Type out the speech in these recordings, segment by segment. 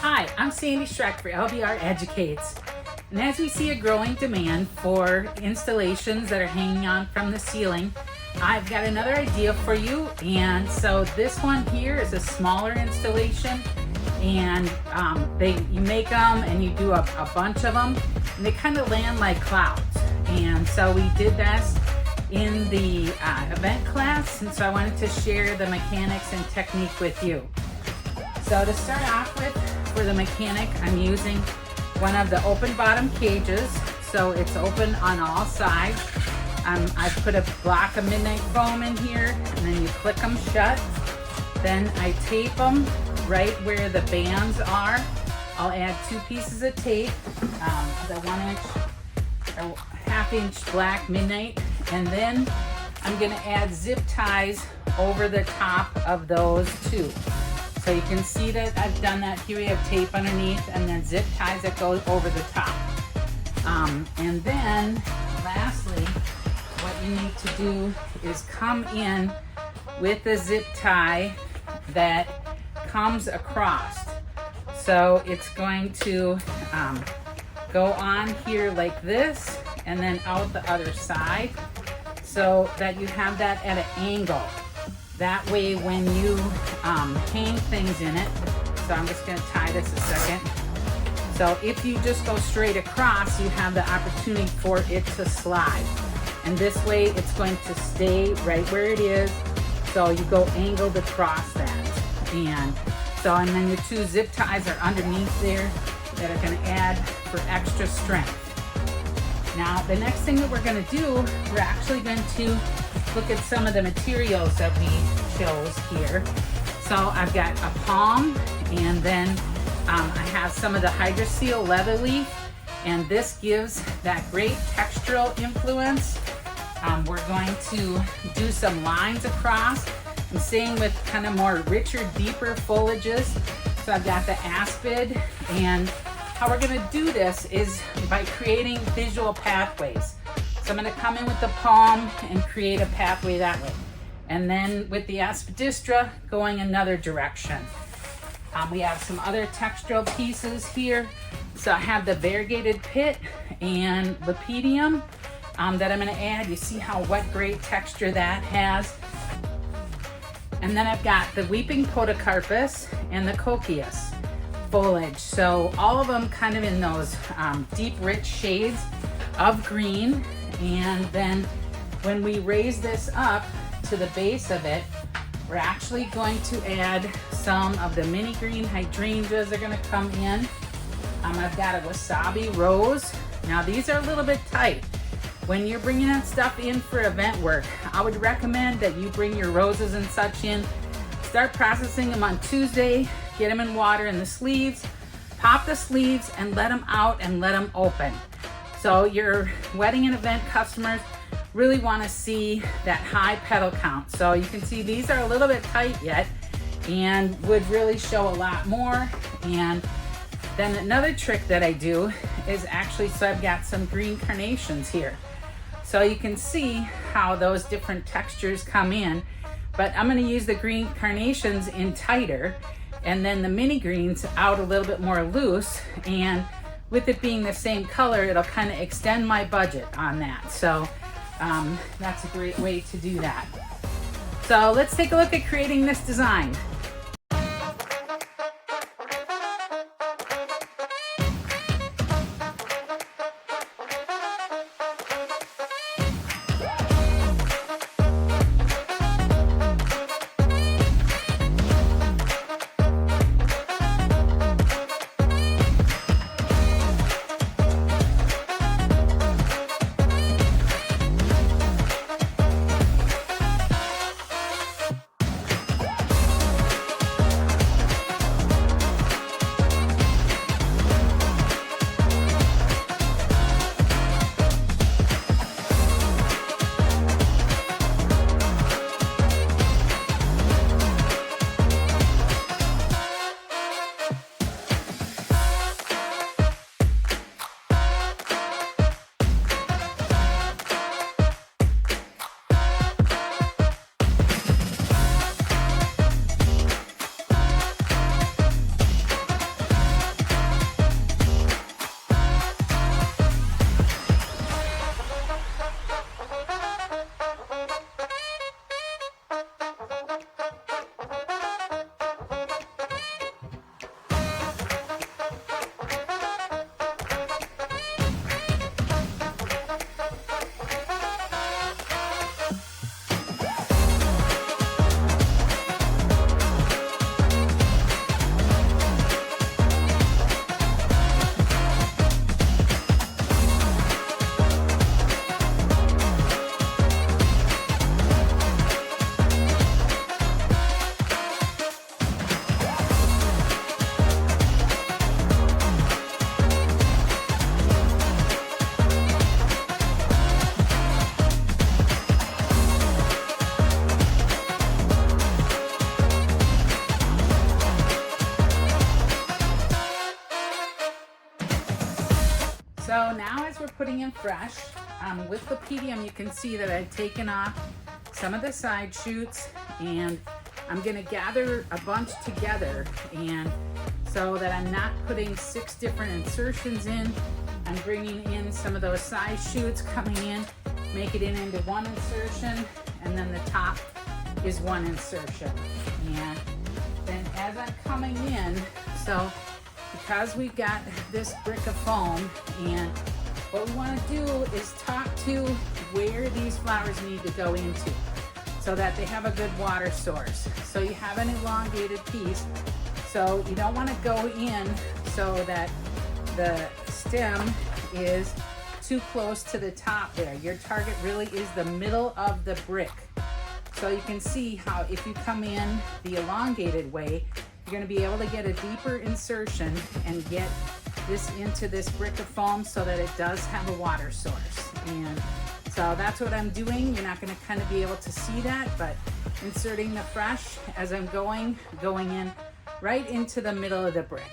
Hi, I'm Sandy Schreck for LBR Educates. And as we see a growing demand for installations that are hanging on from the ceiling, I've got another idea for you. And so this one here is a smaller installation, and you make them and you do a bunch of them, and they kind of land like clouds. And so we did this in the event class, and so I wanted to share the mechanics and technique with you. So to start off with, for the mechanic, I'm using one of the open bottom cages, so it's open on all sides. I put a block of midnight foam in here, and then you click them shut. Then I tape them right where the bands are. I'll add 2 pieces of tape, the 1-inch or half-inch black midnight, and then I'm going to add zip ties over the top of those 2. So you can see that I've done that. Here we have tape underneath and then zip ties that go over the top. And then lastly, what you need to do is come in with the zip tie that comes across. So it's going to go on here like this and then out the other side, so that you have that at an angle. That way when you hang things in it, so I'm just going to tie this a second. So if you just go straight across, you have the opportunity for it to slide. And this way it's going to stay right where it is. So you go angled across that. And then your 2 zip ties are underneath there that are going to add for extra strength. Now the next thing that we're going to do, we're actually going to look at some of the materials that we chose here. So I've got a palm, and then I have some of the Hydroseal leather leaf, and this gives that great textural influence. We're going to do some lines across. I'm staying with kind of more richer, deeper foliages. So I've got the aspid, and how we're going to do this is by creating visual pathways. So I'm going to come in with the palm and create a pathway that way. And then with the aspidistra, going another direction. We have some other textural pieces here. So I have the variegated pit and lepidum that I'm going to add. You see what great texture that has. And then I've got the weeping podocarpus and the cochias foliage. So all of them kind of in those deep, rich shades of green. And then when we raise this up to the base of it, we're actually going to add some of the mini green hydrangeas that are going to come in. I've got a wasabi rose. Now these are a little bit tight. When you're bringing that stuff in for event work, I would recommend that you bring your roses and such in. Start processing them on Tuesday, get them in water in the sleeves, pop the sleeves and let them out and let them open. So your wedding and event customers really want to see that high petal count. So you can see these are a little bit tight yet and would really show a lot more. And then another trick that I do is actually, so I've got some green carnations here. So you can see how those different textures come in, but I'm going to use the green carnations in tighter and then the mini greens out a little bit more loose. And with it being the same color, it'll kind of extend my budget on that. So that's a great way to do that. So let's take a look at creating this design. So now as we're putting in fresh, with the PDM you can see that I've taken off some of the side shoots, and I'm gonna gather a bunch together, and so that I'm not putting 6 different insertions in, I'm bringing in some of those side shoots coming in, make it into one insertion, and then the top is one insertion. And then as I'm coming in, so because we've got this brick of foam, and what we want to do is talk to where these flowers need to go into so that they have a good water source. So you have an elongated piece, so you don't want to go in so that the stem is too close to the top there. Your target really is the middle of the brick. So you can see how if you come in the elongated way, you're going to be able to get a deeper insertion and get this into this brick of foam so that it does have a water source. And so that's what I'm doing. You're not going to kind of be able to see that, but inserting the fresh as I'm going in right into the middle of the brick.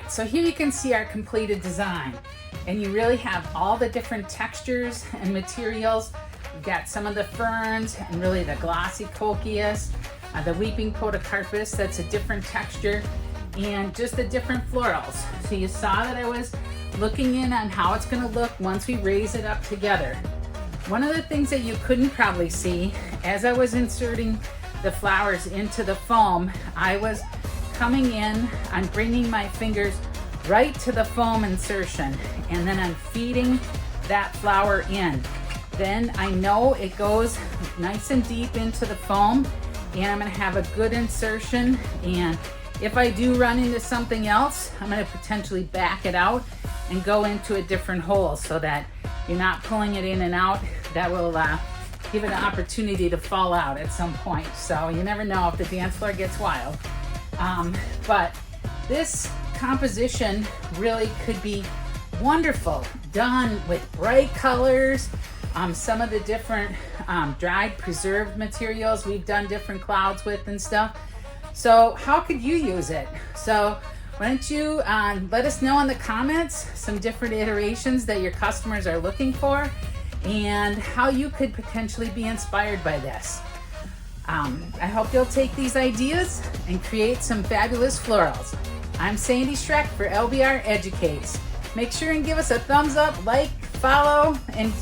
So here you can see our completed design, and you really have all the different textures and materials. We've got some of the ferns and really the glossy coleus, the weeping podocarpus, that's a different texture, and just the different florals. So you saw that I was looking in on how it's going to look once we raise it up together. One of the things that you couldn't probably see as I was inserting the flowers into the foam, I was coming in, I'm bringing my fingers right to the foam insertion, and then I'm feeding that flower in. Then I know it goes nice and deep into the foam, and I'm going to have a good insertion. And if I do run into something else, I'm going to potentially back it out and go into a different hole so that you're not pulling it in and out. That will give it an opportunity to fall out at some point. So you never know if the dance floor gets wild. But this composition really could be wonderful, done with bright colors, some of the different dried preserved materials we've done different clouds with and stuff. So how could you use it? So why don't you let us know in the comments some different iterations that your customers are looking for and how you could potentially be inspired by this. I hope you'll take these ideas and create some fabulous florals. I'm Sandy Schreck for LBR Educates. Make sure and give us a thumbs up, like, follow, and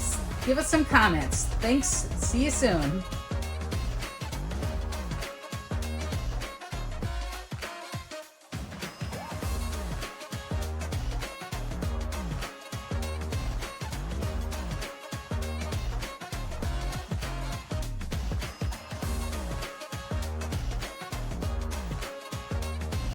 give us some comments. Thanks. See you soon.